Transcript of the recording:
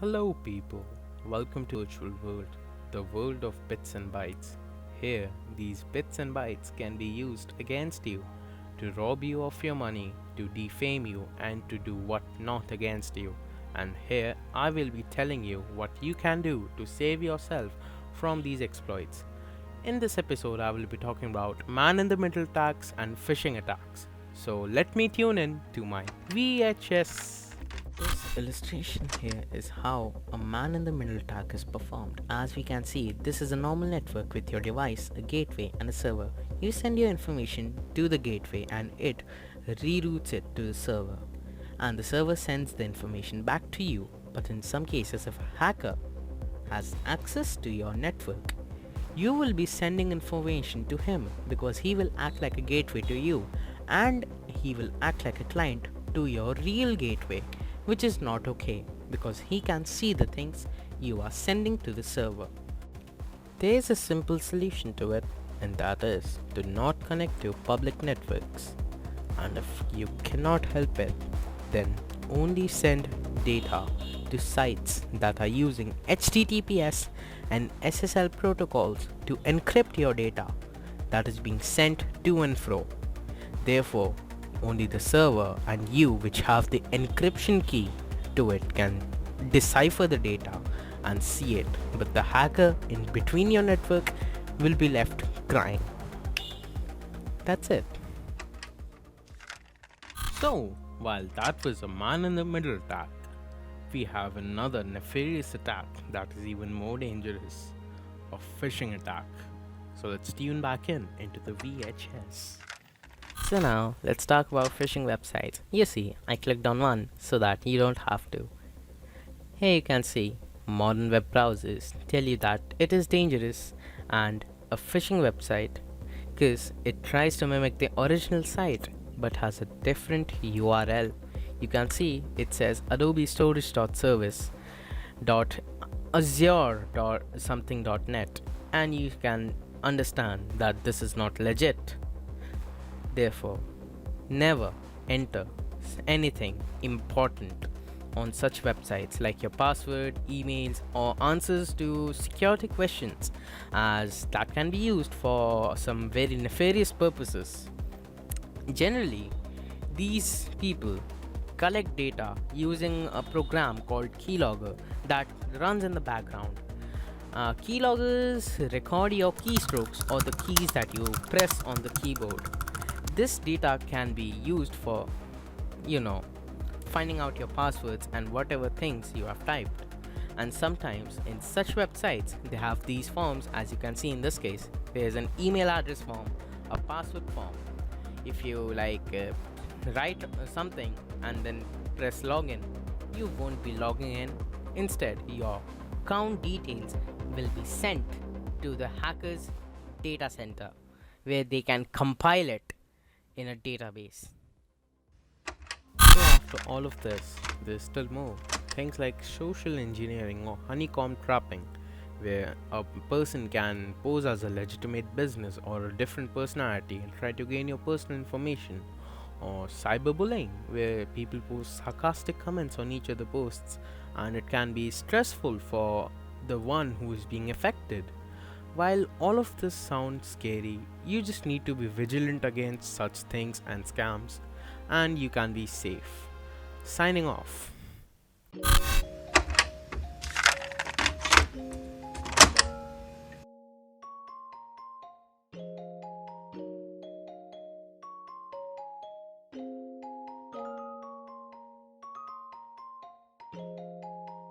Hello, people. Welcome to Virtual World, the world of bits and bytes. Here, these bits and bytes can be used against you to rob you of your money, to defame you, and to do what not against you. And here, I will be telling you what you can do to save yourself from these exploits. In this episode, I will be talking about man in the middle attacks and phishing attacks. So, let me tune in to my VHS. This illustration here is how a man in the middle attack is performed. As we can see, this is a normal network with your device, a gateway and a server. You send your information to the gateway and it reroutes it to the server. And the server sends the information back to you. But in some cases, if a hacker has access to your network, you will be sending information to him because he will act like a gateway to you and he will act like a client to your real gateway, which is not okay because he can see the things you are sending to the server. There is a simple solution to it, and that is to not connect to public networks. And if you cannot help it, then only send data to sites that are using HTTPS and SSL protocols to encrypt your data that is being sent to and fro. Therefore, only the server and you, which have the encryption key to it, can decipher the data and see it, but the hacker in between your network will be left crying. That's it. So, while that was a man in the middle attack, we have another nefarious attack that is even more dangerous, a phishing attack. So let's tune back in into the VHS. So now, let's talk about phishing websites. You see, I clicked on one so that you don't have to. Here you can see, modern web browsers tell you that it is dangerous and a phishing website because it tries to mimic the original site but has a different URL. You can see it says adobe storage.service azure.something.net, and you can understand that this is not legit. Therefore, never enter anything important on such websites like your password, emails, or answers to security questions, as that can be used for some very nefarious purposes. Generally, these people collect data using a program called keylogger that runs in the background. Keyloggers record your keystrokes or the keys that you press on the keyboard. This data can be used for, you know, finding out your passwords and whatever things you have typed. And sometimes in such websites, they have these forms, as you can see in this case. There's an email address form, a password form. If you write something and then press login, you won't be logging in. Instead, your account details will be sent to the hacker's data center where they can compile it in a database. So, after all of this, there's still more. Things like social engineering or honeycomb trapping, where a person can pose as a legitimate business or a different personality and try to gain your personal information. Or cyberbullying, where people post sarcastic comments on each other posts, and it can be stressful for the one who is being affected. While all of this sounds scary, you just need to be vigilant against such things and scams, and you can be safe. Signing off.